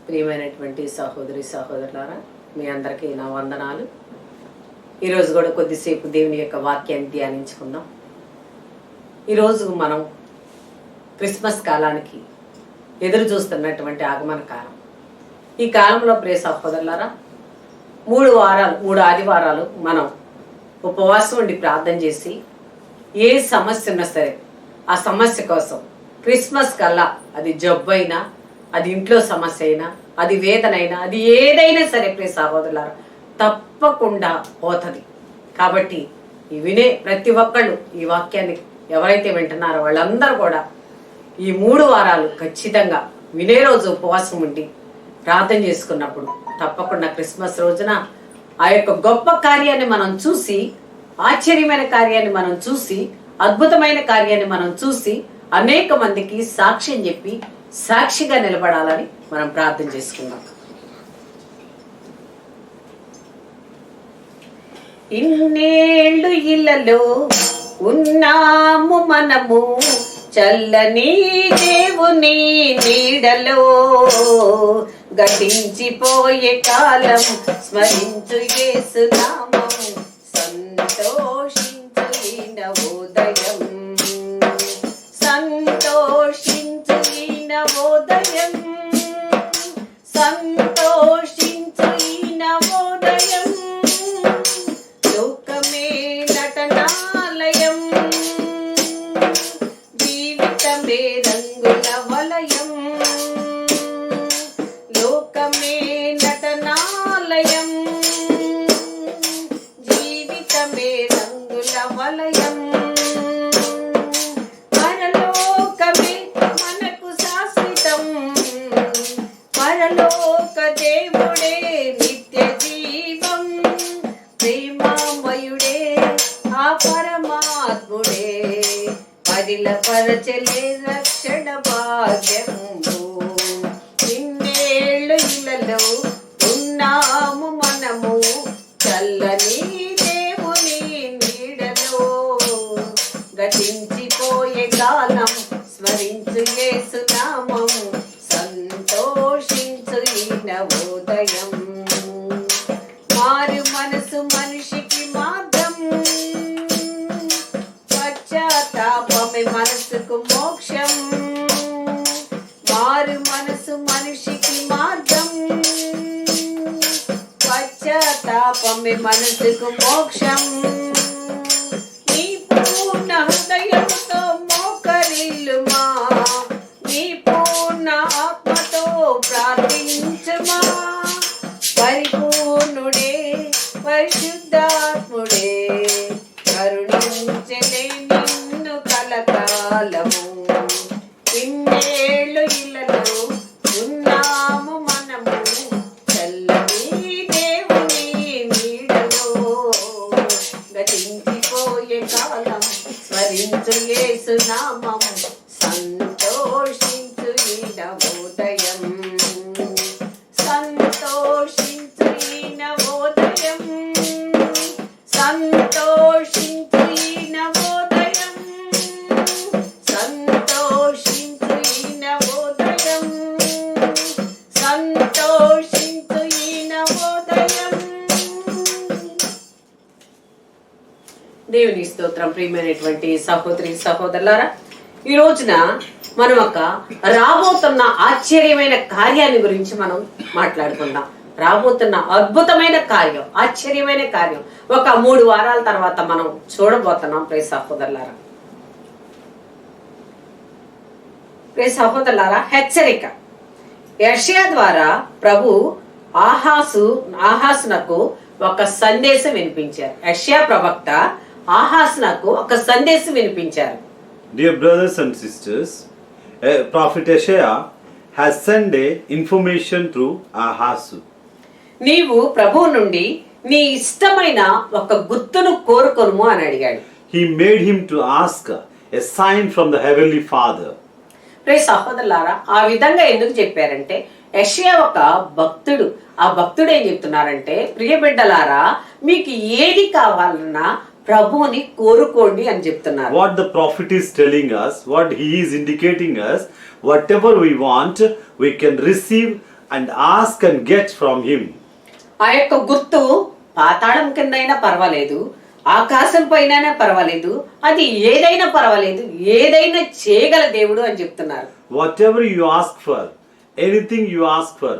ప్రియమైనటువంటి సహోదరి సహోదరులారా, మీ అందరికీ నా వందనాలు. ఈరోజు కూడా కొద్దిసేపు దేవుని యొక్క వాక్యాన్ని ధ్యానించుకుందాం. ఈరోజు మనం క్రిస్మస్ కాలానికి ఎదురు చూస్తున్నటువంటి ఆగమన కాలం. ఈ కాలంలో ప్రియ సహోదరులారా, 3 ఆదివారాలు మనం ఉపవాసం ఉండి ప్రార్థన చేసి ఏ సమస్య ఉన్నా సరే ఆ సమస్య కోసం క్రిస్మస్ కల్లా, అది జబ్బు అయినా, అది ఇంట్లో సమస్య అయినా, అది వేదన అయినా, అది ఏదైనా సరే ప్రియ సహోదరులారా తప్పకుండా పోతుంది. కాబట్టి ఈ వినే ప్రతి ఒక్కళ్ళు ఈ వాక్యాన్ని ఎవరైతే వింటున్నారో వాళ్ళందరూ కూడా ఈ 3 వారాలు ఖచ్చితంగా వినే రోజు ఉపవాసం ఉండి ప్రార్థన చేసుకున్నప్పుడు తప్పకుండా క్రిస్మస్ రోజున ఆ యొక్క గొప్ప కార్యాన్ని మనం చూసి, ఆశ్చర్యమైన కార్యాన్ని మనం చూసి, అద్భుతమైన కార్యాన్ని మనం చూసి అనేక మందికి సాక్ష్యం చెప్పి సాక్షిగా నిలబడాలని మనం ప్రార్థన చేసుకుందాం. ఇన్నేళ్ళు ఇళ్ళలో ఉన్నాము మనము, చల్లని దేవుని నీడలో, గతించిపోయే కాలం స్మరించు యేసు నామం, సంతోషించు ఈ నవోదయం, సంతోషించు ఈ నవోదయం, సంతోషించు ఈ నవోదయం. లోకమే నటనాలయం, జీవితమే రంగుల వలయం, లోకమే నటనాలయం, జీవితమే రంగుల వలయం. పరలోకమే మనకు శాశ్వతం, పరలోక దేవుడే నిత్య జీవం, ప్రేమామయుడే ఆ పరమాత్ముడే, పరచలే రక్షణ భాగ్యము. ఇన్నేళ్ళు ఇళ్ళలో ఉన్నాము మనము, చల్లని దేవుని నీడలో, గతించిపోయే కాలం స్మరించు యేసు నామం, సంతోషించు ఈ నవోదయం. మారు మనసు మనిషికి మార్గం, పశ్చాత్తాపమే మనసుకు మోక్షం, మారు మనసు మనిషికి మార్గం, పశ్చాత్తాపమే మనసుకు మోక్షం. నీ పూర్ణ హృదయంతో మోకరిల్లుమా, నీ పూర్ణ ఆత్మతో ప్రార్థించుమా, పరిపూర్ణుడే పరిశుద్ధాత్ముడే కరుణించలే నిన్ను కలకాలము. ఇన్నేళ్ళు ఇళ్ళలో ఉన్నాము మనము, చల్లని దేవుని నీడలో, గతించిపోయే కాలం స్మరించు యేసు నామం, సంతోషించు ఈ నవోదయం, సంతోషించు ఈ నవోదయం, సంతోషించు ఈ నవోదయం, సంతోషించు ఈ నవోదయం, సంతోషించు ఈ నవోదయం. దేవుని స్తోత్రం. ప్రియమైనటువంటి సహోదరి సహోదరులారా, ఈ రోజున మనం ఒక రాబోతున్న ఆశ్చర్యమైన కార్యాన్ని గురించి మనం మాట్లాడుకుందాం. రాబోతున్న అద్భుతమైన కార్యం, ఆశ్చర్యమైన కార్యం ఒక 3 వారాల తర్వాత మనం చూడబోతున్నాం. ప్రియ సహోదరులారా, ప్రియ సహోదరులారా, హెచ్చరిక. యెషయా ద్వారా ప్రభు ఆహాసునకు ఒక సందేశం వినిపించారు. యెషయా ప్రవక్త ఆహాసునకు ఒక సందేశం వినిపించారు. Dear brothers and sisters, Prophet Yeshaya has sent a information through Ahazu. నీవు ప్రభువు నుండి నీ ఇష్టమైన ఒక గుర్తును కోరుకొనుము అని అడిగాడు. He made him to ask a sign from the heavenly Father. ప్రియ సహోదరులారా, ఆ విధంగా ఎందుకు చెప్పారంటే, యెషయా ఒక భక్తుడు. ఆ భక్తుడు ఏం చెప్తున్నారంటే, ప్రియ బిడ్డలారా మీకు ఏది కావాలన్నా ప్రభువుని కోరుకోండి అని చెప్తున్నారు. What the prophet is telling us, what he is indicating us, whatever we want, we can receive and ask and get from him. ఆ యొక్క గుర్తు పాతాళం కిందైనా పర్వాలేదు, ఆకాశం పైన పర్వాలేదు, అది ఏదైనా పర్వాలేదు, ఏదైనా చేయగల దేవుడు అని చెప్తున్నారు. Whatever you ask for, anything you ask for,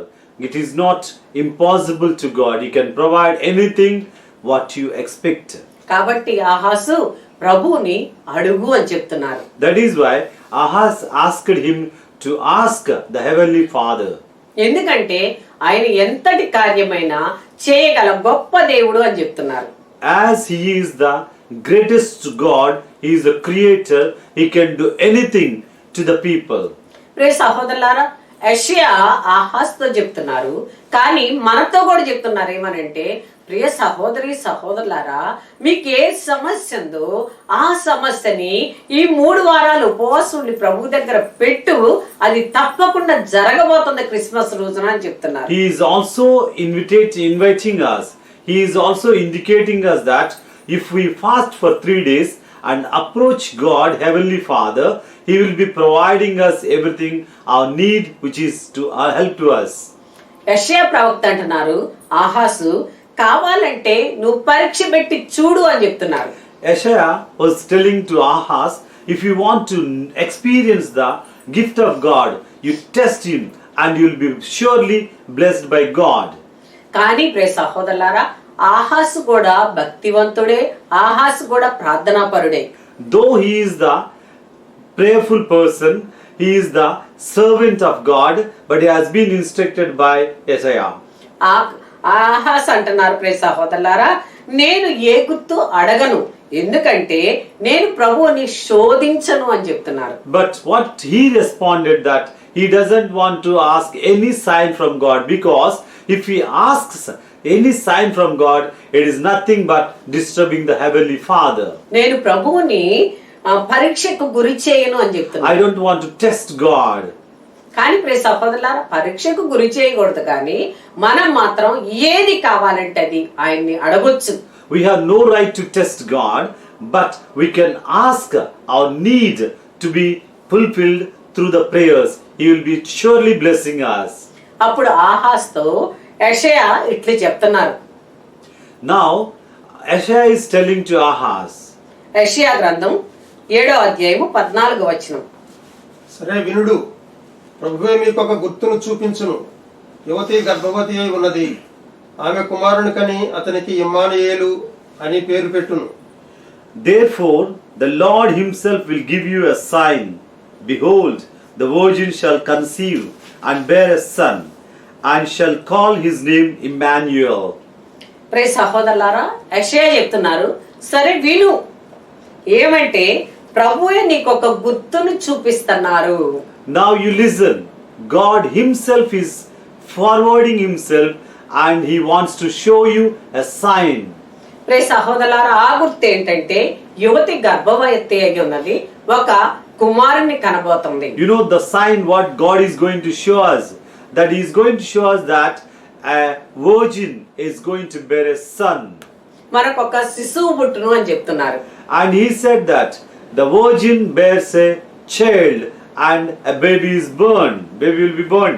it is not impossible to God. He can provide anything what you expect. కాబట్టి ఆహాసు ప్రభువుని అడుగు అని చెప్తున్నారు. That is why Ahaz asked him to ask the heavenly Father. ఎందుకంటే ఆయన ఎంతటి కార్యమైనా చేయగల గొప్ప దేవుడు అని చెప్తున్నారు. As he is the greatest God, he is the creator, he can do anything to the people. ప్రియ సహోదరులారా, యెషయా ఆహాస్తో చెప్తున్నారు, కానీ మనతో కూడా చెప్తున్నారు ఏమనంటే, ప్రియ సహోదరి సహోదరులారా, మీకు ఏ సమస్య ఉందో ఆ సమస్యని ఈ 3 వారాలు ఉపవాసం ఉండి ప్రభు దగ్గర పెట్టు, అది తప్పకుండా జరగబోతుంది క్రిస్మస్ రోజున అని చెప్తున్నారు. He is also inviting us. He is also indicating us that if we fast for 3 days and approach God, Heavenly Father, He will be providing us everything, our need, which is to help to us. యెషయా ప్రవక్త అంటున్నారు, ఆహాసు కావాలంటే నువ్వు పరీక్ష పెట్టి చూడు అని చెప్తున్నారు. Isaiah was telling to Ahaz, if you want to experience the gift of God, you test him and you will be surely blessed by God. కానీ ప్రియ సహోదరులారా, ఆహాసు కూడా భక్తివంతుడే, ఆహాసు కూడా ప్రార్థనాపరుడే. Though he is the prayerful person, he is the servant of God, but he has been instructed by Isaiah. ఆహాస్ అంటున్నారు, ప్రియ సహోదరులారా, నేను ఏ గుర్తు అడగను, ఎందుకంటే నేను ప్రభువుని శోధించను అని చెప్తున్నారు. But what he responded that he doesn't want to ask any sign from God, because if he asks any sign from God, it is nothing but disturbing the Heavenly Father. నేను ప్రభువుని పరీక్షకు గురి చేయను అని చెప్తున్నారు. I don't want to test God. కానీ ప్రియ సహోదరులారా, పరీక్షకు గురి చేయకూడదు, కానీ మనం మాత్రం ఏది కావాలంటే అది ఆయన్ని అడగొచ్చు. We have no right to test God, but we can ask our need to be fulfilled through the prayers. He will be surely blessing us. అప్పుడు ఆహాస్తో యెషయా ఇట్లా చెప్తున్నారు. Now Isaiah is telling to Ahaz. యెషయా గ్రంథం 7వ అధ్యాయము 14వ వచనం. సరే వినుడు, ప్రభువే మీకు ఒక గుర్తును చూపించును. యువతి గర్భవతి అయి ఉన్నది, ఆమె కుమారుని కని అతనికి ఇమ్మానుయేలు అని పేరు పెట్టును. Therefore the Lord himself will give you a sign. Behold, the virgin shall conceive and bear a son, and shall call his name Emmanuel. ప్రియ సహోదరులారా, యెషయా చెప్తున్నారు, సరే విను, ఏమంటే ప్రభువే నీకు ఒక గుర్తును చూపిస్తున్నారు. Now you listen. God himself is forwarding himself and he wants to show you a sign. ప్రియ సహోదరులారా, ఆ గుర్తు ఏంటంటే యువతి గర్భవతి అయి ఉన్నది, ఒక కుమారుని కనబోతుంది. You know the sign what God is going to show us, that he is going to show us that a virgin is going to bear a son. మనకు ఒక శిశువు పుట్టును అని చెప్తున్నారు. And he said that the virgin bears a child and a baby is born. Baby will be born.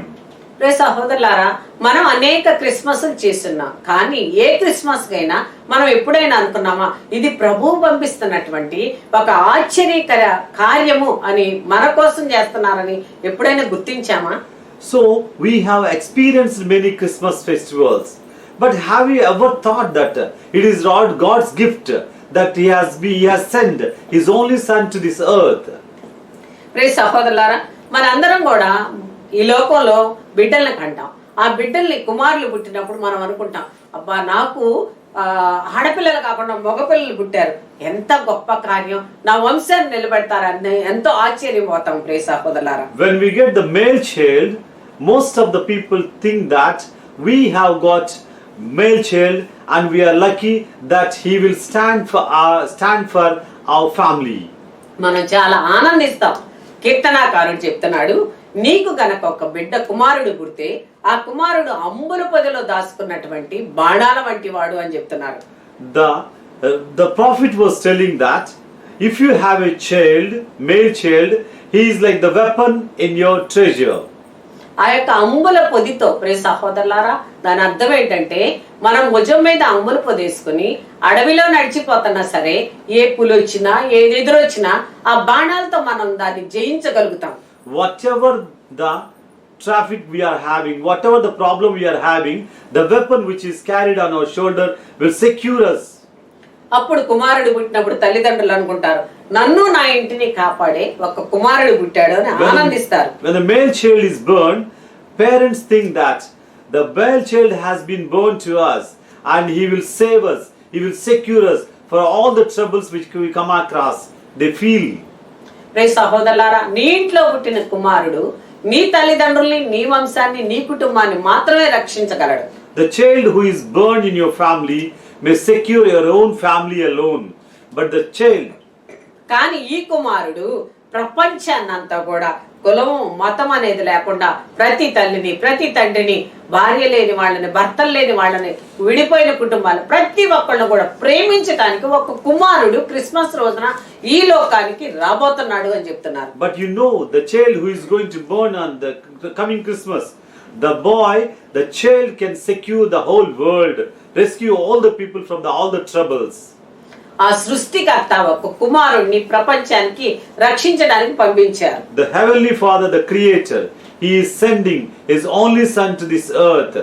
ప్రియ సహోదరులారా, మనం అనేక Christmas చేస్తున్నాం, కానీ ఏ క్రిస్మస్ కైనా మనం ఎప్పుడైనా అనుకున్నామా ఇది ప్రభువు పంపిస్తున్నటువంటి ఒక ఆశ్చర్యకర కార్యము అని మన కోసం చేస్తున్నారని ఎప్పుడైనా గుర్తించామా? So we have experienced many Christmas festivals, but have you ever thought that it is God's gift that he has sent his only son to this earth? ప్రియ సహోదరులారా, మనందరం కూడా ఈ లోకంలో బిడ్డల్ని కంటాం. ఆ బిడ్డల్ని కుమారులు పుట్టినప్పుడు మనం అనుకుంటాం, అబ్బా నాకు ఆడపిల్లలు కాకుండా మగపిల్లలు పుట్టారు, ఎంత గొప్ప కార్యం, నా వంశాన్ని నిలబెడతారని ఎంతో ఆశ్చర్యపోతాం. ప్రియ సహోదరులారా, When we get the male child, most of the people think that we have got male child and we are lucky that he will stand for our family. మనం చాలా ఆనందిస్తాం. కీర్తనాకారుడు చెప్తున్నాడు, నీకు గనక ఒక బిడ్డ కుమారుడు పుడితే ఆ కుమారుడు అంబుల పొదలో దాచుకున్నటువంటి బాణాల వంటి వాడు అని చెప్తున్నారు. The prophet was telling that if you have a child, male child, he is like the weapon in your treasure. ఆ యొక్క అంబుల పొదితో ప్రియ సహోదరులారా, దాని అర్థం ఏంటంటే మనం భుజం మీద అంబుల పొది వేసుకుని అడవిలో నడిచిపోతున్నా సరే, ఏ పులి వచ్చినా ఏది ఎదురొచ్చినా ఆ బాణాలతో మనం దాన్ని జయించగలుగుతాం. Whatever the traffic we are having, whatever the problem we are having, the weapon which is carried on our shoulder will secure us. అప్పుడు కుమారుడు పుట్టినప్పుడు తల్లిదండ్రులు అనుకుంటారు, నన్ను నా ఇంటిని కాపాడే ఒక కుమారుడు పుట్టాడు అని ఆనందిస్తారు. When the male child is born, parents think that the male child has been born to us and he will save us, he will secure us for all the troubles which we come across. They feel. ప్రియ సహోదరులారా, నీ ఇంట్లో పుట్టిన కుమారుడు నీ తల్లిదండ్రుల్ని, నీ వంశాన్ని, నీ కుటుంబాన్ని మాత్రమే రక్షించగలడు. The child who is born in your family may secure your own family alone, but the child. కానీ ఈ కుమారుడు ప్రపంచాన్నంతా కూడా కులం మతం అనేది లేకుండా ప్రతి తల్లిని, ప్రతి తండ్రిని, భార్య లేని వాళ్ళని, భర్తలు లేని వాళ్ళని, విడిపోయిన కుటుంబాలు ప్రతి ఒక్కళ్ళు కూడా ప్రేమించడానికి ఒక కుమారుడు క్రిస్మస్ రోజున ఈ లోకానికి రాబోతున్నాడు అని చెప్తున్నారు. But you know, the child who is going to born on the coming Christmas, the boy, the child can secure the whole world, rescue all the people from all the troubles. ఆ సృష్టికర్త ఒక కుమారుడిని ప్రపంచానికి రక్షించడానికి పంపించారు. The heavenly Father, the creator, he is sending his only son to this earth.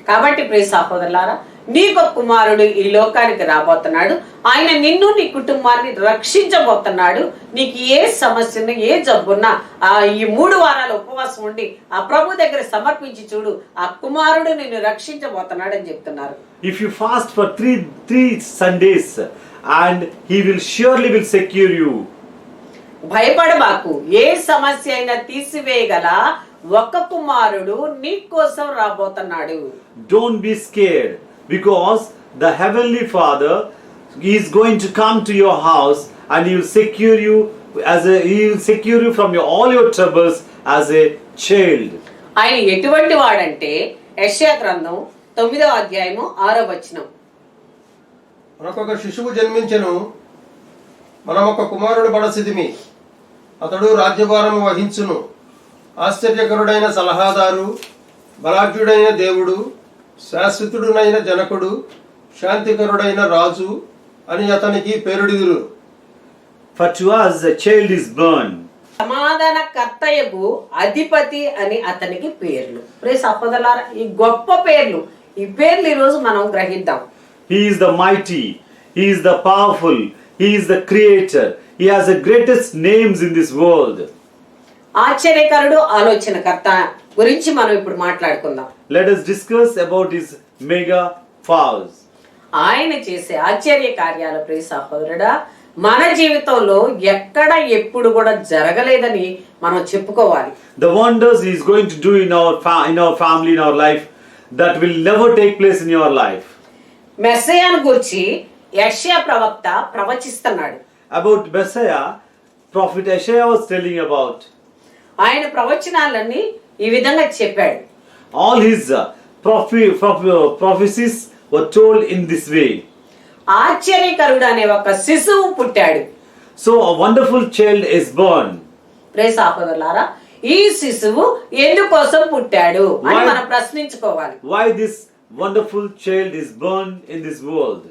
కాబట్టి ప్రియ సహోదరులారా, నీకు కుమారుడు ఈ లోకానికి రాబోతున్నాడు. ఆయన నిన్ను, నీ కుటుంబాన్ని రక్షించబోతున్నాడు. నీకు ఏ సమస్యను, ఏ జబ్బున్నా ఈ 3 వారాలు ఉపవాసం ఉండి ఆ ప్రభు దగ్గర సమర్పించి చూడు, ఆ కుమారుడు నిన్ను రక్షించబోతున్నాడు అని చెప్తున్నారు. If you fast for three Sundays, and he will surely will secure you. భయపడబాకు, ఏ సమస్య అయినా తీసివేయగల ఒక కుమారుడు నీ కోసం రాబోతున్నాడు. Don't be scared, because the heavenly Father is going to come to your house and he will secure you he will secure you from all your troubles as a child. ఆయన ఎటువంటి వాడంటే యెషయా గ్రంథం 9వ అధ్యాయము 6వ వచనం, మనకొక శిశువు జన్మించెను, మనం ఒక కుమారుడు బడసిదిమి, అతడు రాజ్యభారము వహించును. ఆశ్చర్యకరుడైన సలహాదారు, బలాఢ్యుడైన దేవుడు, శాశ్వతుడునైన జనకుడు, శాంతికరుడైన రాజు అని అతనికి పేరుడిదురు. For to us a child is born. సమాధాన కర్తయగు అధిపతి అని అతనికి పేర్లు. ప్రియ సహోదరులారా, ఈ గొప్ప పేర్లు, ఈ పేర్లు ఈ రోజు మనం గ్రహిద్దాం. He is the mighty, he is the powerful, he is the creator, he has the greatest names in this world. ఆశ్చర్యకరుడు, ఆలోచనకర్త గురించి మనం ఇప్పుడు మాట్లాడుకుందాం. Let us discuss about his mega powers. ఆయన చేసే ఆశ్చర్య కార్యాలు ప్రియ సహోదరుడా మన జీవితంలో ఎక్కడ ఎప్పుడు కూడా జరగలేదని మనం చెప్పుకోవాలి. The wonders he is going to do in our family, in our life, that will never take place in your life. మెస్సయాను గురించి యెషయా ప్రవక్త ప్రవచిస్తున్నాడు. About Messiah, prophet Isaiah was telling about. ఆయన ప్రవచనాలన్నీ ఈ విధంగా చెప్పాడు. All his prophecies were told in this way. ఆశ్చర్యకరుడు అనే ఒక శిశువు పుట్టాడు. So a wonderful child is born. ప్రియ సహోదరులారా, ఈ శిశువు ఎందుకోసం పుట్టాడు అని Why? మనం ప్రశ్నించుకోవాలి. Why this wonderful child is born in this world?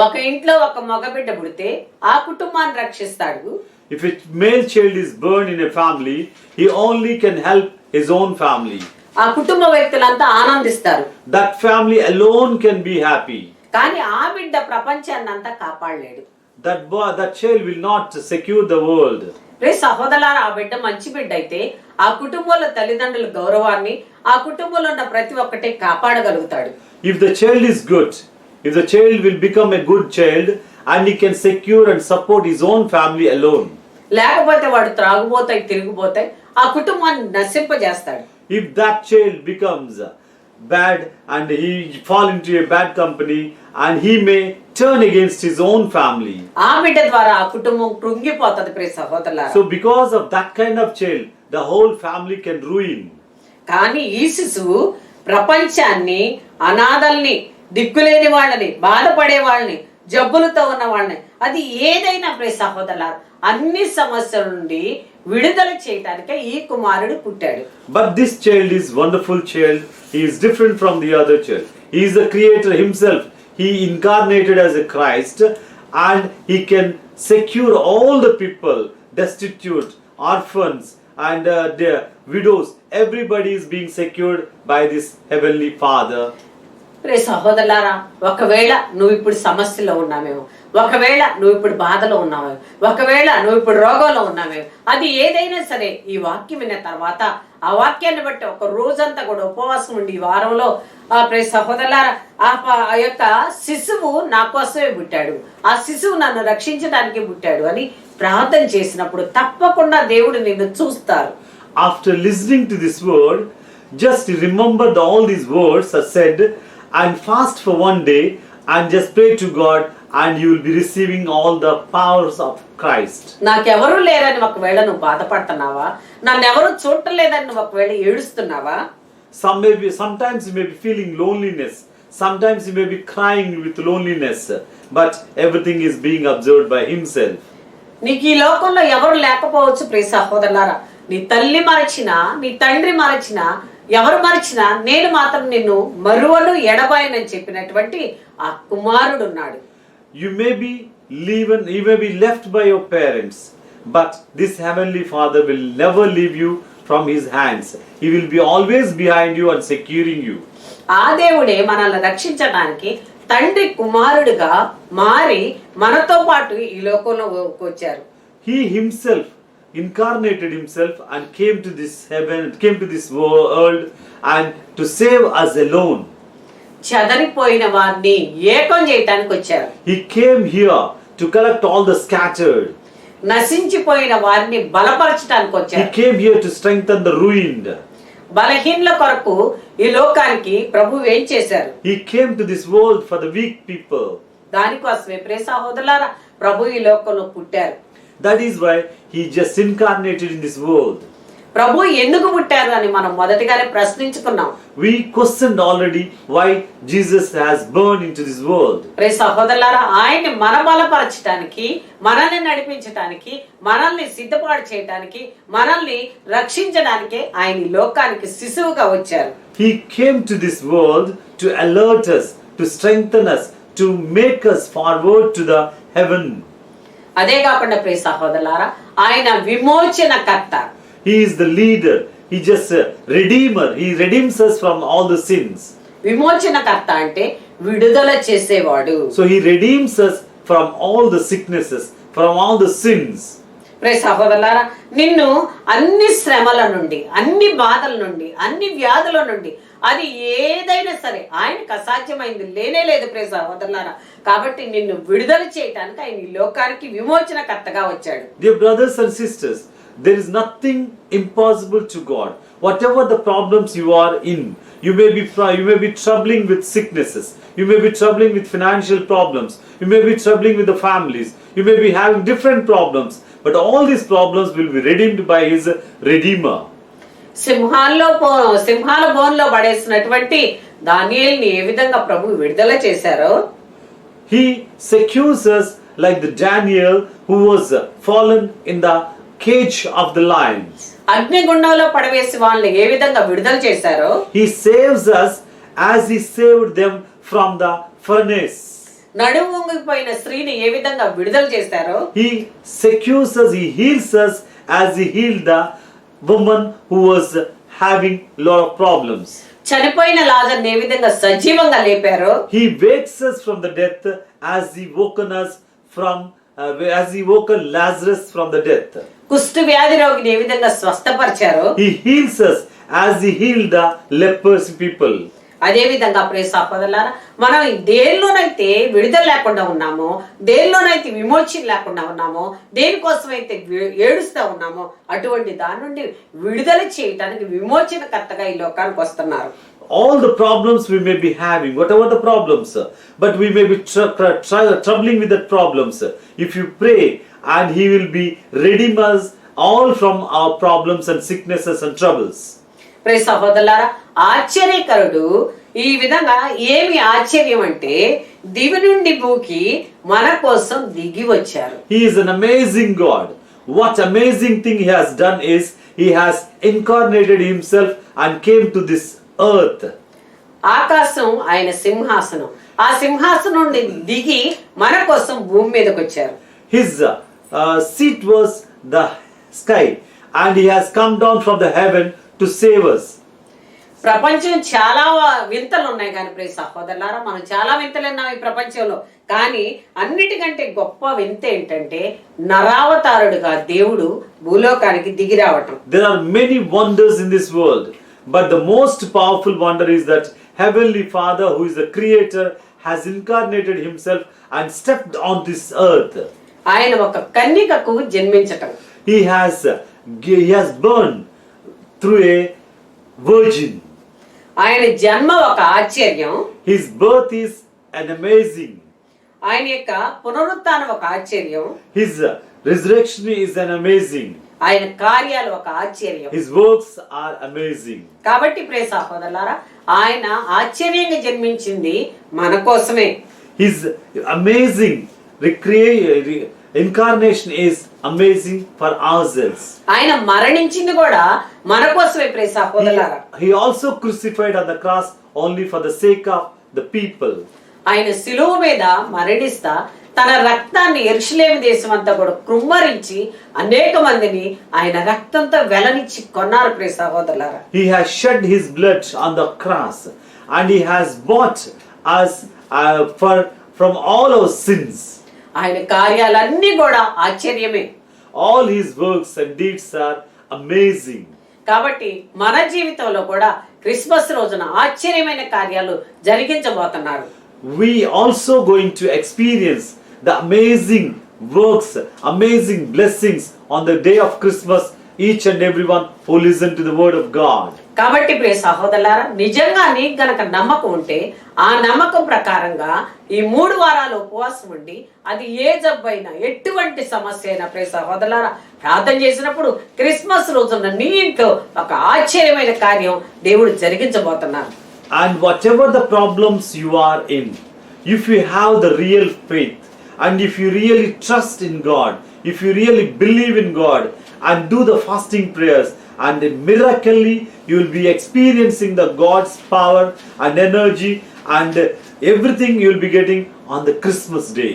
ఒక ఇంట్లో ఒక మగబిడ్డ పుడితే ఆ కుటుంబాన్ని రక్షిస్తాడు. If a male child is born in a family, he only can help his own family. ఆ కుటుంబ వ్యక్తులంతా ఆనందిస్తారు. That family alone can be happy. కానీ ఆ బిడ్డ ప్రపంచాన్ని అంతా కాపాడలేడు. That child will not secure the world. రే సహోదరులారా, ఆ బిడ్డ మంచి బిడ్డ అయితే ఆ కుటుంబంలో తల్లిదండ్రుల గౌరవాన్ని, ఆ కుటుంబంలో ఉన్న ప్రతి ఒక్కటి కాపాడగలుగుతాడు. If the child is good, if the child will become a good child and he can secure and support his own family alone. లేకపోతే వాడు త్రాగుబోతాయి, తిరిగిపోతాయి, ఆ కుటుంబాన్ని నశింపజేస్తాడు. If that child becomes bad and he fall into a bad company and he may turn against his own family. ఆ బిడ్డ ద్వారా ఆ కుటుంబం కృంగిపోతది ప్రియ సహోదరులారా. So because of that kind of child, the whole family can ruin. కానీ ఈ శిశువు ప్రపంచాన్ని, అనాథల్ని, దిక్కులేని వాళ్ళని, బాధపడే వాళ్ళని, జబ్బులతో ఉన్న వాళ్ళని, అది ఏదైనా ప్రియ సహోదరులారా, అన్ని సమస్యల నుండి విడుదల చేయటానికే ఈ కుమారుడు పుట్టాడు. But this child is wonderful child. He is different from the other child. He is the creator himself. He incarnated as a Christ, and he can secure all the people, destitute, orphans, and their widows. Everybody is being secured by this heavenly Father. రే సహోదరులారా, ఒకవేళ నువ్వు ఇప్పుడు సమస్యలో ఉన్నామేమో, ఒకవేళ నువ్వు ఇప్పుడు బాధలో ఉన్నావేమో, ఒకవేళ నువ్వు ఇప్పుడు రోగంలో ఉన్నావేమో, అది ఏదైనా సరే ఈ వాక్యం విన్న తర్వాత ఆ వాక్యాన్ని బట్టి ఒక రోజంతా కూడా ఉపవాసం ఉండి ఈ వారంలో ప్రే సహోదరులారా, ఆ యొక్క శిశువు నా కోసమే పుట్టాడు, ఆ శిశువు నన్ను రక్షించడానికి పుట్టాడు అని ప్రార్థన చేసినప్పుడు తప్పకుండా దేవుడు నిన్ను చూస్తారు. After listening to this word, just remember all these words are said and fast for one day and just pray to God, and you will be receiving all the powers of Christ. నాకెవరు లేరని ఒకవేళ నువ్వు బాధపడుతున్నావా, నన్ను ఎవరు చూడలేదని నువ్వు ఒకవేళ ఏడుస్తున్నావా, Sometimes you may be feeling loneliness. Sometimes you may be crying with loneliness. But everything is being observed by Himself. నీకు ఈ లోకంలో ఎవరు లేకపోవచ్చు ప్రియ సహోదరులారా. నీ తల్లి మరచినా, నీ తండ్రి మరచినా, ఎవరు మరచినా నేను మాత్రం నిన్ను మరువను ఎడబాయనని చెప్పినటువంటి ఆ కుమారుడు ఉన్నాడు. You may be left by your parents, but this heavenly Father will never leave you from His hands. He will be always behind you and securing you. ఆ దేవుడే మనల్ని రక్షించడానికి తండ్రి కుమారుడుగా మారి మనతో పాటు ఈ లోకంలో వచ్చారు. He Himself incarnated Himself and came to this world and to save us alone. చెదరిపోయిన వారిని ఏకం చేయటానికి వచ్చారు. He came here to collect all the scattered. నశించిపోయిన వారిని బలపరచడానికి He వచ్చారు. came here to strengthen the ruined. బలహీనుల కొరకు ఈ లోకానికి ప్రభువు ఏం చేశారు? He came to this world for the weak people. దానికోసమే ప్రియ సహోదరులారా, ప్రభు ఈ లోకంలో పుట్టారు. That is why He just incarnated in this world. ప్రభు ఎందుకు పుట్టారు అని మనం మొదటిగానే ప్రశ్నించుకున్నాం. We questioned already why Jesus has born into this world. ప్రియ సహోదరులారా, ఆయన్ని మన బలపరచడానికి, మనల్ని నడిపించడానికి, మనల్ని సిద్ధపాటు చేయడానికి, మనల్ని రక్షించడానికి ఆయన ఈ లోకానికి శిశువుగా వచ్చారు. He came to this world to alert us, to strengthen us, to make us forward to the heaven. అదే కాకుండా ప్రియ సహోదరులారా, ఆయన విమోచనకర్త. He is the leader. He just a redeemer. He redeems us from all the sins. విమోచనకర్త అంటే విడుదల చేసేవాడు. So He redeems us from all the sicknesses, from all the sins. ప్రియ సహోదరులారా, నిన్ను అన్ని శ్రమల నుండి, అన్ని బాధల నుండి, అన్ని వ్యాధుల నుండి, అది ఏదైనా సరే ఆయనకు అసాధ్యమైంది లేనే లేదు ప్రియ సహోదరులారా. కాబట్టి నిన్ను విడుదల చేయటానికి ఆయన ఈ లోకానికి విమోచనకర్తగా వచ్చాడు. Dear brothers and sisters, there is nothing impossible to God. Whatever the problems you are in, you may be troubling with sicknesses, you may be troubling with financial problems, you may be troubling with the families, you may be having different problems, but all these problems will be redeemed by His Redeemer. సింహాల బోన్లో పడేసినటువంటి దానియేలుని ఏ విధంగా ప్రభు విడుదల చేశారో, He secures us like the Daniel who was fallen in the cage of the lions. అగ్నిగుండంలో పడవేసి వాళ్ళని ఏ విధంగా విడుదల చేశారో, He saves us as He saved them from the furnace. నడుము వంగిపోయిన స్త్రీని ఏ విధంగా విడుదల చేశారో, He secures us, He heals us as He healed the woman who was having lot of problems. చనిపోయిన లాజర్ని ఏ విధంగా సజీవంగా లేపారో, He wakes us from the death as He woken Lazarus from the death. కుష్టు వ్యాధి రోగిని ఏ విధంగా స్వస్థపరిచారో, He heals us as He healed the leprosy people. అదే విధంగా ప్రియ సహోదరులారా, మనం దేనిలోనైతే విడుదల లేకుండా ఉన్నామో, దేనిలోనైతే విమోచన లేకుండా ఉన్నామో, దేనికోసమైతే ఏడుస్తూ ఉన్నామో, అటువంటి దాని నుండి విడుదల చేయటానికి విమోచనకర్తగా ఈ లోకానికి వస్తున్నారు. All the problems we may be having, whatever the problems, but we may be troubling with the problems. If you pray, and He will be redeem us all from our problems and sicknesses and troubles. ప్రియ సహోదరులారా, ఆశ్చర్యకరుడు ఈ విధంగా ఏమి ఆశ్చర్యం అంటే దివి నుండి భూకి మన కోసం దిగి వచ్చారు. He is an amazing God. what amazing thing he has done is he has incarnated himself and came to this earth. ఆకాశం ఆయన సింహాసనం. ఆ సింహాసనం నుండి దిగి మన కోసం భూమి మీదకి వచ్చారు. His seat was the sky and he has come down from the heaven to save us. ప్రపంచం చాలా వింతలు ఉన్నాయి కానీ ప్రియ సహోదరులారా, మనం చాలా వింతలు విన్నాం ఈ ప్రపంచంలో. కానీ అన్నిటికంటే గొప్ప వింత ఏంటంటే నరావతారుడుగా దేవుడు భూలోకానికి దిగి రావటం. There are many wonders in this world, but the most powerful wonder is that Heavenly Father, who is the creator, has incarnated himself and stepped on this earth. ఆయన ఒక కన్యకకు జన్మించటం. He has born through a virgin. ఆయన జన్మ ఒక ఆశ్చర్యం. His birth is an amazing. ఆయన యొక్క పునరుత్థానం ఒక ఆశ్చర్యం. His resurrection is an amazing. ఆయన కార్యాలు ఒక ఆశ్చర్యం. His works are amazing. కాబట్టి ప్రియ సహోదరులారా, ఆయన ఆశ్చర్యంగా జన్మించింది మన కోసమే. His amazing incarnation is amazing for ourselves. ఆయన మరణించింది కూడా మన కోసమే ప్రియ సహోదరులారా. He also crucified on the cross only for the sake of the people. ఆయన శిలువ మీద మరణిస్తా తన రక్తాన్ని యెరూషలేము దేశం అంతా కూడా కృమ్మరించి అనేక మందిని ఆయన రక్తంతో వెలనిచ్చి కొన్నారు ప్రియ సహోదరులారా. He has shed his blood on the cross and he has bought us from all our sins. ఆయన కార్యాలన్నీ కూడా ఆశ్చర్యమే. All his works and deeds are amazing. కాబట్టి మన జీవితంలో కూడా క్రిస్మస్ రోజున ఆశ్చర్యమైన కార్యాలు జరిగించబోతున్నారు. We also going to experience the amazing works, amazing blessings on the day of Christmas, each and everyone who listen to the word of God. కాబట్టి ప్రియ సహోదరులారా, నిజంగా నీకు గనక నమ్మకం ఉంటే ఆ నమ్మకం ప్రకారంగా ఈ 3 వారాలు ఉపవాసం ఉండి అది ఏ జబ్బైనా ఎటువంటి సమస్య అయినా ప్రియ సహోదరులారా ప్రార్థన చేసినప్పుడు క్రిస్మస్ రోజున నీ ఇంట్లో ఒక ఆశ్చర్యమైన కార్యం దేవుడు జరిగించబోతున్నారు. And whatever the problems you are in, if you have the real faith and if you really trust in God, if you really believe in God and do the fasting prayers, and miraculously you will be experiencing the God's power and energy and everything you will be getting on the Christmas day.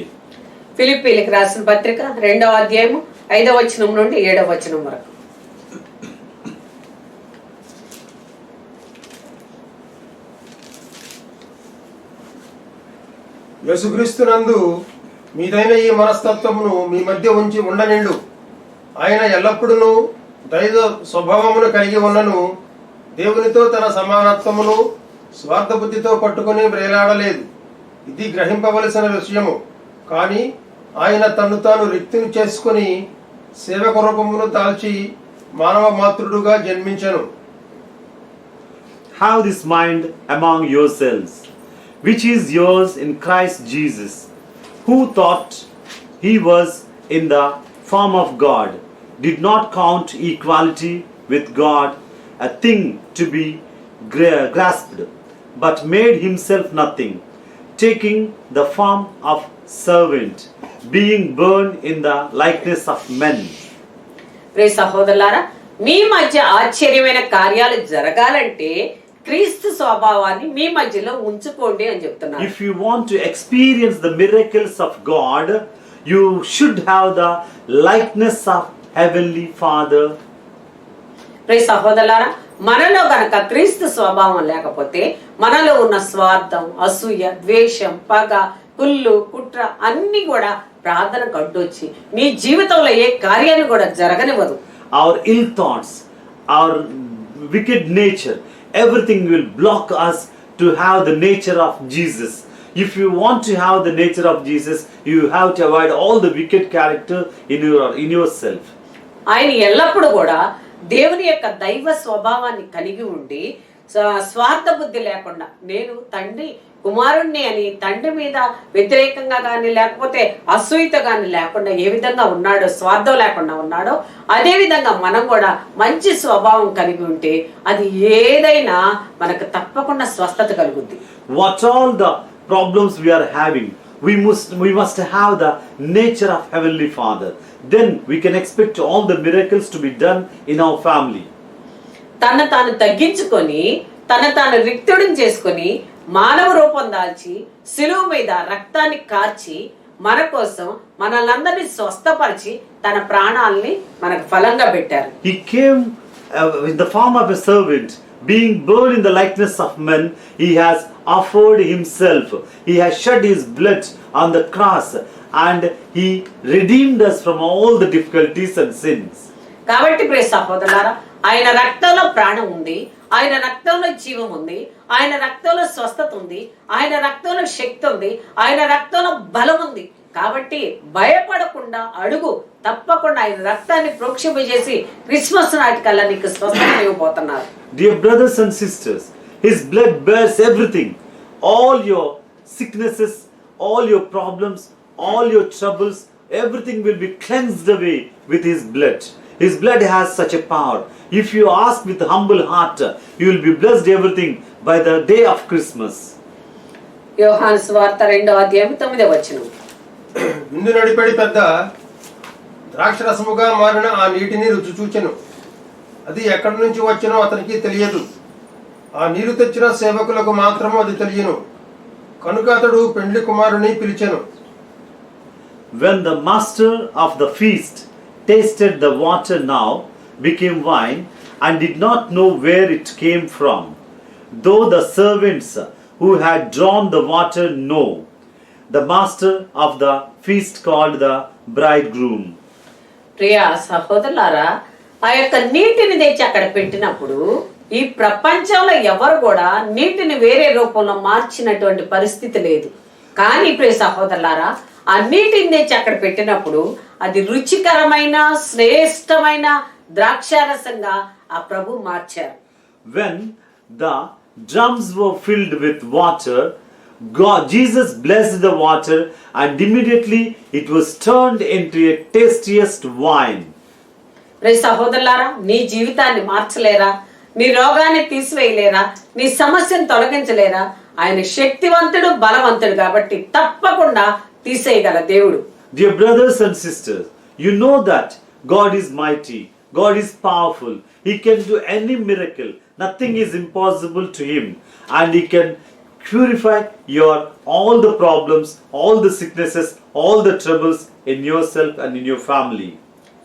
ఫిలిప్పీలకు రాసిన పత్రిక 2వ అధ్యాయము 5వ వచనం నుండి 7వ వచనం వరకు. యేసుక్రీస్తునందు మీదైన ఈ మనస్తత్వమును మీ మధ్య ఉంచి ఉండనిండు. ఆయన ఎల్లప్పుడూ దైవ స్వభావమును కలిగి ఉన్నను, దేవునితో తన సమానత్వమును స్వార్థ బుద్ధితో పట్టుకుని వ్రేలాడలేదు. ఇది గ్రహింపవలసిన విషయము. కానీ ఆయన తన్ను తాను రిక్తిని చేసుకుని సేవక రూపమును దాల్చి మానవ మాతృడుగా జన్మించెను. Have this mind among yourselves, which is yours in Christ Jesus, who thought he was in the form of God, did not count equality with God a thing to be grasped, but made himself nothing, taking the form of servant, being born in the likeness of men. ప్రియ సహోదరులారా, మీ మధ్య ఆశ్చర్యమైన కార్యాలు జరగాలంటే క్రీస్తు స్వభావాన్ని మీ మధ్యలో ఉంచుకోండి అని చెప్తున్నారు. If you want to experience the miracles of God, you should have the likeness of Heavenly Father. ప్రియ సహోదరులారా, మనలో గనక క్రీస్తు స్వభావం లేకపోతే మనలో ఉన్న స్వార్థం, అసూయ, ద్వేషం, పగ, కుళ్ళు, కుట్ర అన్ని కూడా ప్రార్థనకు అడ్డొచ్చి నీ జీవితంలో ఏ కార్యాన్ని కూడా జరగనివ్వదు. Our ill thoughts, our wicked nature, everything will block us to have the nature of Jesus. If you want to have the nature of Jesus, you have to avoid all the wicked character in yourself. ఆయన ఎల్లప్పుడూ కూడా దేవుని యొక్క దైవ స్వభావాన్ని కలిగి ఉండి స్వార్థ బుద్ధి లేకుండా నేను తండ్రి కుమారుణ్ణి అని తండ్రి మీద వ్యతిరేకంగా కానీ లేకపోతే అసూయత కానీ లేకుండా ఏ విధంగా ఉన్నాడో, స్వార్థం లేకుండా ఉన్నాడో అదే విధంగా మనం కూడా మంచి స్వభావం కలిగి ఉంటే అది ఏదైనా మనకు తప్పకుండా స్వస్థత కలుగుద్ది. What all the problems we are having, we must have the nature of Heavenly Father. Then we can expect all the miracles to be done in our family. తను తాను తగ్గించుకొని తను తాను రిక్తుడిని చేసుకొని మానవ రూపం దాల్చి శిలువ మీద రక్తాన్ని కార్చి మన కోసం మనల్ని స్వస్థపరిచి తన ప్రాణాలని మనకు ఫలంగా పెట్టారు. He came in the form of a servant, being born in the likeness of men. He has offered himself. He has shed his blood on the cross, and he redeemed us from all the difficulties and sins. కాబట్టి ప్రియ సహోదరులారా, ఆయన రక్తంలో ప్రాణం ఉంది, ఆయన రక్తంలో జీవం ఉంది, ఆయన రక్తంలో స్వస్థత ఉంది, ఆయన రక్తంలో శక్తి ఉంది, ఆయన రక్తంలో బలం ఉంది. కాబట్టి భయపడకుండా అడుగు, తప్పకుండా ఆయన రక్తాన్ని ప్రోక్షింపజేసి క్రిస్మస్ నాటికల్లా నీకు స్వస్థత ఇవ్వబోతున్నారు. Dear brothers and sisters, his blood bears everything. All your sicknesses, all your problems, all your troubles, everything will be cleansed away with his blood. His blood has such a power. If you ask with humble heart, you will be blessed everything by the day of Christmas. యోహాను సువార్త 2వ అధ్యాయం 9వ వచనం. విందు నడిపడి పెద్ద ద్రాక్షరసముగా మారిన ఆ నీటిని రుచి చూచెను. అది ఎక్కడి నుంచి వచ్చినో అతనికి తెలియదు. ఆ నీరు తెచ్చిన సేవకులకు మాత్రము అది తెలియను. కనుక అతడు పెండ్లి కుమారుని పిలిచెను. When the master of the feast tasted the water now became wine, and did not know where it came from, though the servants who had drawn the water know, the master of the feast called the bridegroom. ప్రియ సహోదరులారా, ఆ యొక్క నీటిని తెచ్చి అక్కడ పెట్టినప్పుడు ఈ ప్రపంచంలో ఎవరు కూడా నీటిని వేరే రూపంలో మార్చినటువంటి పరిస్థితి లేదు. కానీ ప్రియ సహోదరులారా, ఆ నీటిని తెచ్చి అక్కడ పెట్టినప్పుడు అది రుచికరమైన శ్రేష్టమైన ద్రాక్షారసంగా ఆ ప్రభు మార్చారు. When the drums were filled with water, Jesus blessed the water, and immediately it was turned into a tastiest wine. ప్రియ సహోదరులారా, నీ జీవితాన్ని మార్చలేరా? నీ రోగాన్ని తీసివేయలేరా? నీ సమస్యను తొలగించలేరా? ఆయన శక్తివంతుడు, బలవంతుడు కాబట్టి తప్పకుండా తీసేయగల దేవుడు. Dear brothers and sisters, you know that God is mighty, God is powerful. He can do any miracle. Nothing is impossible to him, and he can purify your all the problems, all the sicknesses, all the troubles in yourself and in your family.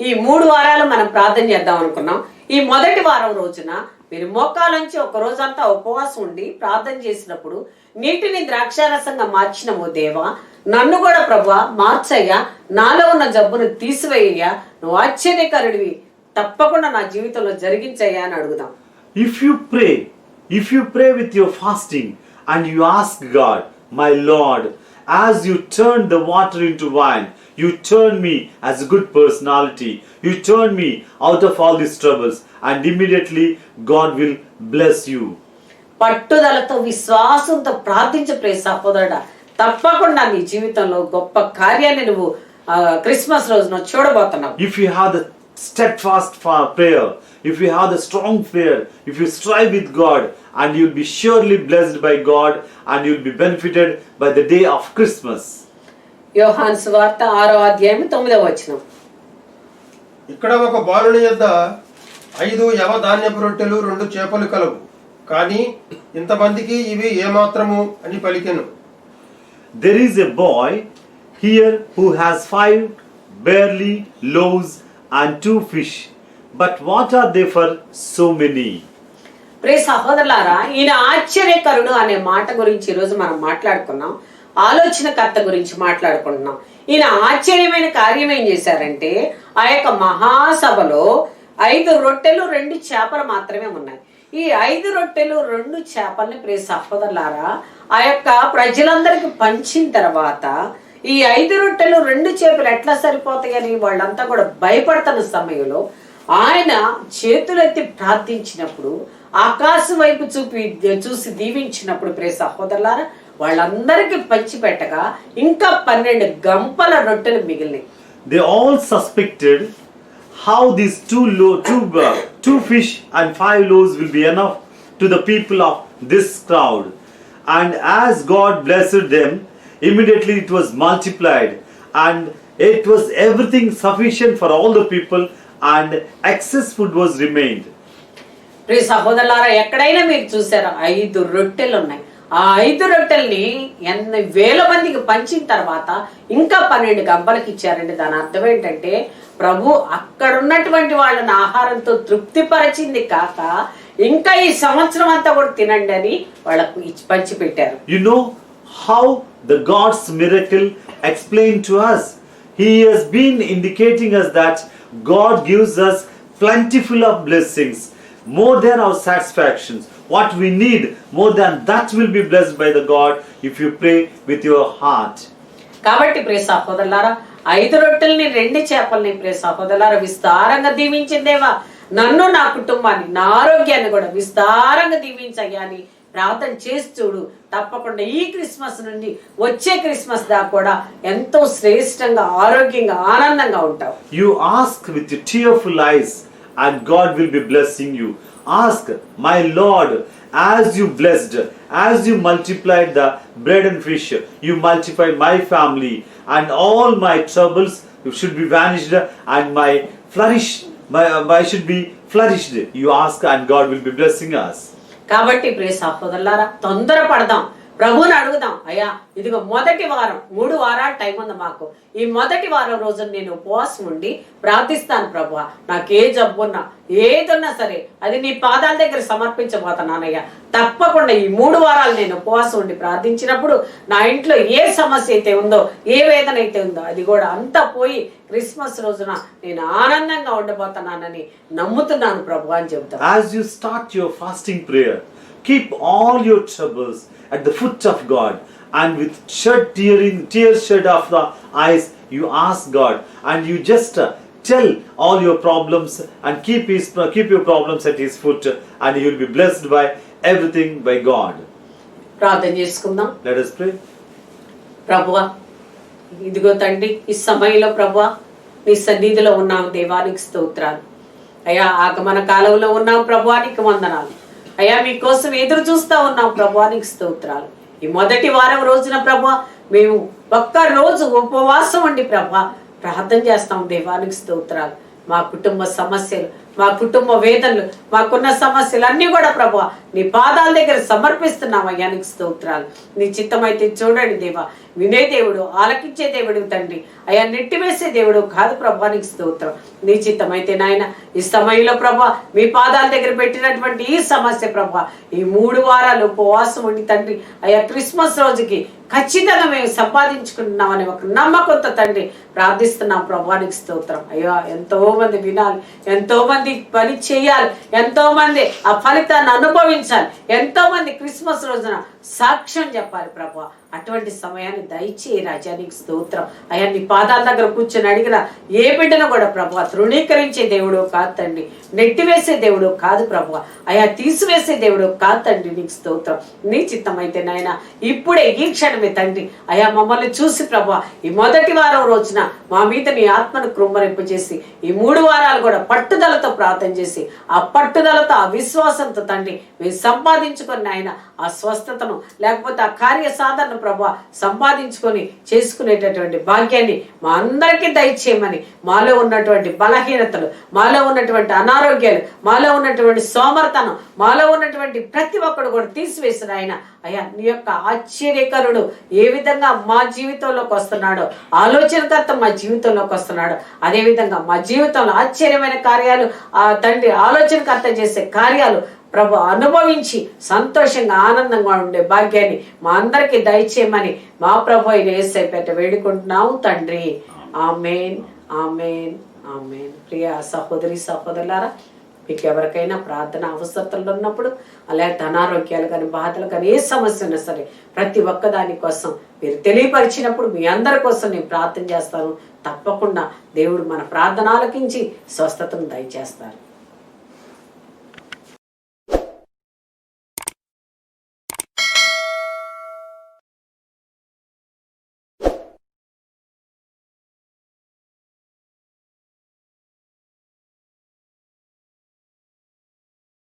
ఈ 3 వారాలు మనం ప్రార్థన చేద్దాం అనుకున్నాం. ఈ మొదటి వారం రోజున మీరు మోకాలుంచి ఒక రోజంతా ఉపవాసం ఉండి ప్రార్థన చేసినప్పుడు నీటిని ద్రాక్షారసంగా మార్చినము దేవా, నన్ను కూడా ప్రభువా మార్చయ్యా, నాలో ఉన్న జబ్బును తీసివేయ్యా, నువ్వు ఆశ్చర్యకరుడివి, తప్పకుండా నా జీవితంలో జరిగించయ్యా అని అడుగుదాం. If you pray with your fasting and you ask God, my Lord, as you turn the water into wine, you turn me as a good personality, you turn me out of all these troubles, and immediately God will bless you. పట్టుదలతో విశ్వాసంతో ప్రార్థించే ప్రియ సహోదరుడా, తప్పకుండా నీ జీవితంలో గొప్ప కార్యాన్ని నువ్వు క్రిస్మస్ రోజున చూడబోతున్నావు. If you have the steadfast prayer, if you have the strong prayer, if you strive with God, and you'll be surely blessed by God, and you'll be benefited by the day of Christmas. యోహాను సువార్త 6వ అధ్యాయం 9వ వచనం. ఇక్కడ ఒక బాలుని యొద్ద 5 యవ ధాన్యపు రొట్టెలు 2 చేపలు కలవు, కానీ ఇంతమందికి ఇవి ఏమాత్రము అని పలికెను. There is a boy here who has 5 barley loaves and 2 fish, but what are they for so many? ప్రియ సహోదరులారా, ఈయన ఆశ్చర్యకరుడు అనే మాట గురించి ఈరోజు మనం మాట్లాడుకున్నాం. ఆలోచనకర్త గురించి మాట్లాడుకుంటున్నాం. ఈయన ఆశ్చర్యమైన కార్యం ఏం చేశారంటే, ఆ యొక్క మహాసభలో 5 రొట్టెలు 2 చేపలు మాత్రమే ఉన్నాయి. ఈ 5 రొట్టెలు 2 చేపల్ని ప్రియ సహోదరులారా ఆ యొక్క ప్రజలందరికి పంచిన తర్వాత ఈ 5 రొట్టెలు 2 చేపలు ఎట్లా సరిపోతాయని వాళ్ళంతా కూడా భయపడుతున్న సమయంలో ఆయన చేతులెత్తి ప్రార్థించినప్పుడు, ఆకాశం వైపు చూసి దీవించినప్పుడు ప్రియ సహోదరులారా వాళ్ళందరికీ పంచిపెట్టగా ఇంకా 12 గంపల రొట్టెలు మిగిలినాయి. They all suspected how these two fish and 5 loaves will be enough to the people of this crowd. And as God blessed them, immediately it was multiplied, and it was everything sufficient for all the people, and excess food was remained. ప్రియ సహోదరులారా, ఎక్కడైనా మీరు చూసారా 5 రొట్టెలు ఉన్నాయి. ఆ 5 రొట్టెల్ని ఎన్ని వేల మందికి పంచిన తర్వాత ఇంకా 12 గంపలకి ఇచ్చారండి. దాని అర్థం ఏంటంటే ప్రభు అక్కడ ఉన్నటువంటి వాళ్ళని ఆహారంతో తృప్తిపరిచింది కాక ఇంకా ఈ సంవత్సరం అంతా కూడా తినండి అని వాళ్ళకు పంచి పెట్టారు. You know how the God's miracle explained to us. He has been indicating us that God gives us plentiful of blessings, more than our satisfactions. What we need, more than that will be blessed by the God if you pray with your heart. కాబట్టి ప్రియ సహోదరులారా, 5 రొట్టెల్ని 2 చేపల్ని ప్రియ సహోదరులారా విస్తారంగా దీవించిందేవా నన్ను, నా కుటుంబాన్ని, నా ఆరోగ్యాన్ని కూడా విస్తారంగా దీవించయ్యా అని ప్రార్థన చేసి చూడు. తప్పకుండా ఈ క్రిస్మస్ నుండి వచ్చే క్రిస్మస్ దాకా కూడా ఎంతో శ్రేష్టంగా, ఆరోగ్యంగా, ఆనందంగా ఉంటావు. You ask with tearful eyes and God will be blessing you. Ask, my Lord, as you blessed, as you multiplied the bread and fish, you multiplied my family, and all my troubles should be vanished, and my should be flourished. You ask and God will be blessing us. కాబట్టి ప్రియ సహోదరులారా, తొందరపడదాం, ప్రభువుని అడుగుదాం. అయ్యా ఇదిగో మొదటి వారం, 3 వారాల time ఉంది మాకు. ఈ మొదటి వారం రోజు నేను ఉపవాసం ఉండి ప్రార్థిస్తాను ప్రభువా. నాకు ఏ జబ్బున్నా ఏదున్నా సరే అది నీ పాదాల దగ్గర సమర్పించబోతున్నానయ్యా. తప్పకుండా ఈ 3 వారాలు నేను ఉపవాసం ఉండి ప్రార్థించినప్పుడు నా ఇంట్లో ఏ సమస్య అయితే ఉందో, ఏ వేదన అయితే ఉందో అది కూడా అంతా పోయి క్రిస్మస్ రోజున నేను ఆనందంగా ఉండబోతున్నానని నమ్ముతున్నాను ప్రభు అని చెబుతాను. As you start your fasting prayer, keep all your troubles at the foot of God, and with tears shed off the eyes, you ask God, and you just tell all your problems and keep your problems at His foot, and you will be blessed by everything by God. ప్రార్థన చేసుకుందాం. Let us pray. ప్రభువా, ఇదిగో తండ్రి, ఈ సమయంలో ప్రభువా నీ సన్నిధిలో ఉన్నాం. దేవానికి స్తోత్రాలు అయ్యా. ఆగమన కాలంలో ఉన్నాం ప్రభువానికి వందనాలు అయ్యా. మీకోసం ఎదురు చూస్తా ఉన్నాం ప్రభువానికి స్తోత్రాలు. ఈ మొదటి వారం రోజున ప్రభువా మేము ఒక్క రోజు ఉపవాసం ఉండి ప్రభువా ప్రార్థన చేస్తాం. దేవానికి స్తోత్రాలు. మా కుటుంబ సమస్యలు, మా కుటుంబ వేదనలు, మాకున్న సమస్యలు అన్ని కూడా ప్రభువా నీ పాదాల దగ్గర సమర్పిస్తున్నాం. అయ్యానికి స్తోత్రాలు. నీ చిత్తమైతే చూడండి దేవా. వినే దేవుడు, ఆలకించే దేవుడు తండ్రి అయ్యా. నెట్టివేసే దేవుడు కాదు ప్రభువానికి స్తోత్రం. నీ చిత్తమైతే నాయన ఈ సమయంలో ప్రభువా మీ పాదాల దగ్గర పెట్టినటువంటి ఈ సమస్య ప్రభువా ఈ 3 వారాలు ఉపవాసం ఉండి తండ్రి అయ్యా క్రిస్మస్ రోజుకి ఖచ్చితంగా మేము సంపాదించుకుంటున్నామని ఒక నమ్మకంతో తండ్రి ప్రార్థిస్తున్నాం. ప్రభువానికి స్తోత్రం. అయ్యా ఎంతో మంది వినాలి, ఎంతో మంది పని చేయాలి, ఎంతో మంది ఆ ఫలితాన్ని అనుభవించాలి, ఎంతో మంది క్రిస్మస్ రోజున సాక్ష్యం చెప్పాలి ప్రభువా. అటువంటి సమయాన్ని దయచేయి రాజానికి స్తోత్రం. అయ్యా నీ పాదాల దగ్గర కూర్చొని అడిగిన ఏ బిడ్డను కూడా ప్రభువా తృణీకరించే దేవుడు కాదు తండ్రి, నెట్టివేసే దేవుడు కాదు ప్రభువా అయ్యా, తీసివేసే దేవుడు కాదు తండ్రి. నీకు స్తోత్రం. నీ చిత్తమైతే నాయన ఇప్పుడే ఈ క్షణమే తండ్రి అయ్యా మమ్మల్ని చూసి ప్రభువా ఈ మొదటి వారం రోజున మా మీద నీ ఆత్మను కృమ్మరింపు చేసి ఈ 3 వారాలు కూడా పట్టుదలతో ప్రార్థన చేసి ఆ పట్టుదలతో ఆ విశ్వాసంతో తండ్రి మేము సంపాదించుకొని ఆయన ఆ స్వస్థతను లేకపోతే ఆ కార్య సాధన ప్రభువా సంపాదించుకొని చేసుకునేటటువంటి భాగ్యాన్ని మా అందరికీ దయచేయమని, మాలో ఉన్నటువంటి బలహీనతలు, మాలో ఉన్నటువంటి అనారోగ్యాలు, మాలో ఉన్నటువంటి సోమర్తనం, మాలో ఉన్నటువంటి ప్రతి ఒక్కడు కూడా తీసివేసిన ఆయన అయ్యా నీ యొక్క ఆశ్చర్యకరుడు ఏ విధంగా మా జీవితంలోకి వస్తున్నాడో, ఆలోచనకర్త మా జీవితంలోకి వస్తున్నాడో అదే విధంగా మా జీవితంలో ఆశ్చర్యమైన కార్యాలు ఆ తండ్రి ఆలోచనకర్త చేసే కార్యాలు ప్రభు అనుభవించి సంతోషంగా ఆనందంగా ఉండే భాగ్యాన్ని మా అందరికీ దయచేయమని మా ప్రభు అయిన యేసయ్య పేరిట వేడుకుంటున్నాము తండ్రి. ఆమేన్, ఆమేన్, ఆమేన్. ప్రియ సహోదరి సహోదరులారా, మీకు ఎవరికైనా ప్రార్థన అవసరతలు ఉన్నప్పుడు అలాగే అనారోగ్యాలు కానీ బాధలు కానీ ఏ సమస్య ఉన్నా సరే ప్రతి ఒక్క దాని కోసం మీరు తెలియపరిచినప్పుడు మీ అందరి కోసం నేను ప్రార్థన చేస్తాను. తప్పకుండా దేవుడు మన ప్రార్థన ఆలకించి స్వస్థతను దయచేస్తారు.